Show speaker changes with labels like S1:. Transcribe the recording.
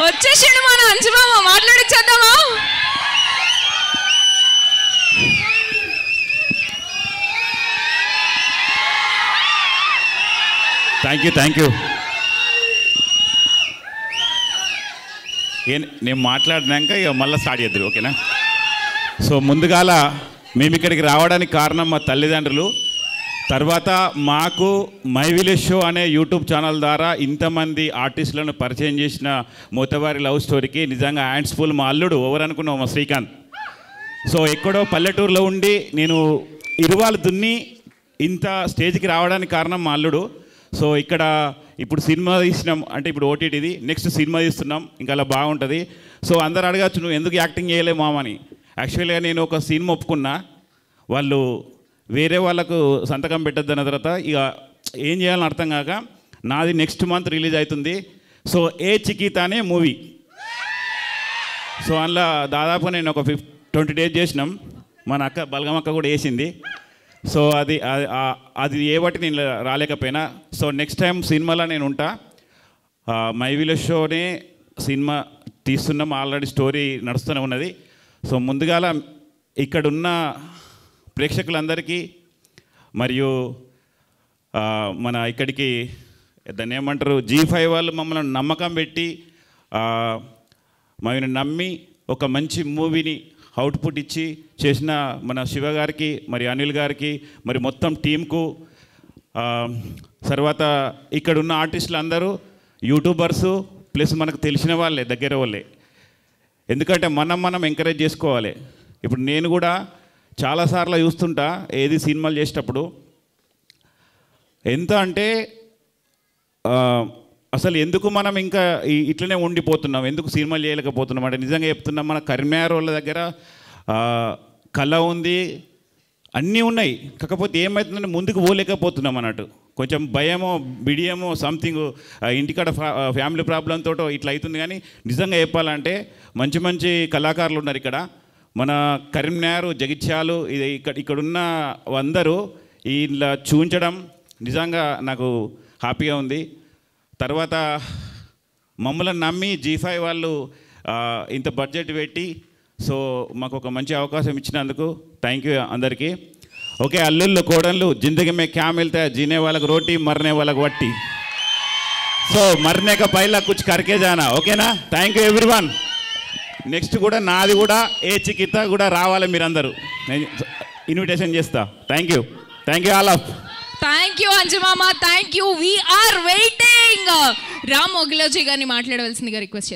S1: వచ్చేసిండు మన అంజుమామ, మాట్లాడిచ్చేద్దామా?
S2: Thank you. నేను మాట్లాడినాక ఇక మళ్ళీ స్టార్ట్ చేద్దరు, ఓకేనా? సో ముందుగాల మేము ఇక్కడికి రావడానికి కారణం మా తల్లిదండ్రులు. తర్వాత మాకు మై విలేజ్ షో అనే యూట్యూబ్ ఛానల్ ద్వారా ఇంతమంది ఆర్టిస్టులను పరిచయం చేసిన మోతవారి లవ్ స్టోరీకి నిజంగా హ్యాండ్స్ ఫుల్. మా అల్లుడు ఎవరు అనుకున్నావు, మా శ్రీకాంత్. సో ఎక్కడో పల్లెటూరులో ఉండి నేను ఇరువాలు దున్ని ఇంత స్టేజ్కి రావడానికి కారణం మా అల్లుడు. సో ఇక్కడ ఇప్పుడు సినిమా తీసినాం అంటే ఇప్పుడు ఓటీటీది, నెక్స్ట్ సినిమా తీస్తున్నాం, ఇంకా అలా బాగుంటుంది. సో అందరు అడగచ్చు, నువ్వు ఎందుకు యాక్టింగ్ చేయలే మామని. యాక్చువల్గా నేను ఒక సినిమా ఒప్పుకున్నా, వాళ్ళు వేరే వాళ్ళకు సంతకం పెట్టద్దన్న తర్వాత ఇక ఏం చేయాలని అర్థం కాక నాది నెక్స్ట్ మంత్ రిలీజ్ అవుతుంది. సో ఏ చికీత అనే మూవీ. సో అందులో దాదాపు నేను ఒక 20 days చేసినాం. మన అక్క బలగమక్క కూడా వేసింది. సో అది ఏ బట్టి నేను రాలేకపోయినా. సో నెక్స్ట్ టైం సినిమాలో నేను ఉంటా. మై విలేజ్ షోనే సినిమా తీస్తున్నాం, ఆల్రెడీ స్టోరీ నడుస్తూనే ఉన్నది. సో ముందుగాల ఇక్కడున్న ప్రేక్షకులందరికీ మరియు మన ఇక్కడికి దాన్ని ఏమంటారు G5 వాళ్ళు మమ్మల్ని నమ్మకం పెట్టి మమ్మల్ని నమ్మి ఒక మంచి మూవీని అవుట్పుట్ ఇచ్చి చేసిన మన శివ గారికి, మరి అనిల్ గారికి, మరి మొత్తం టీంకు, తర్వాత ఇక్కడున్న ఆర్టిస్టులు అందరూ యూట్యూబర్సు ప్లస్ మనకు తెలిసిన వాళ్ళే, దగ్గర వాళ్ళే. ఎందుకంటే మనం ఎంకరేజ్ చేసుకోవాలి. ఇప్పుడు నేను కూడా చాలాసార్లు చూస్తుంటా ఏది సినిమాలు చేసేటప్పుడు, ఎంత అంటే అసలు ఎందుకు మనం ఇంకా ఇట్లనే ఉండిపోతున్నాం, ఎందుకు సినిమాలు చేయలేకపోతున్నాం అంటే నిజంగా చెప్తున్నాం. మన కరీంనగర్ వాళ్ళ దగ్గర కళ ఉంది, అన్నీ ఉన్నాయి, కాకపోతే ఏమవుతుందంటే ముందుకు పోలేకపోతున్నాం అన్నట్టు. కొంచెం భయమో బిడియమో సంథింగ్ ఇంటికాడ ఫ్యామిలీ ప్రాబ్లంతో ఇట్లా అవుతుంది. కానీ నిజంగా చెప్పాలంటే మంచి మంచి కళాకారులు ఉన్నారు ఇక్కడ. మన కరీంనగర్, జగిత్యాలు, ఇది ఇక్కడున్న అందరూ ఇలా చూపించడం నిజంగా నాకు హ్యాపీగా ఉంది. తర్వాత మమ్మల్ని నమ్మి G5 వాళ్ళు ఇంత బడ్జెట్ పెట్టి సో మాకు ఒక మంచి అవకాశం ఇచ్చినందుకు థ్యాంక్ యూ అందరికీ. ఓకే, అల్లుళ్ళు కోడళ్ళు జిందగీ మే క్యా మిల్తా హై, జీనే వాళ్ళకు రోటీ మరనే వాళ్ళకు వట్టి. సో మరనే కా పైలా కుచ్ కర్కే జానా, ఓకేనా? Thank you everyone. నెక్స్ట్ కూడా నాది కూడా ఏ చికిత్స కూడా రావాలి మీరందరూ, నేను ఇన్విటేషన్ చేస్తా. Thank you all of.
S1: Thank you అంజుమామ, thank you. We are waiting. Ram మొగిలోజీ గారిని మాట్లాడవలసిందిగా రిక్వెస్ట్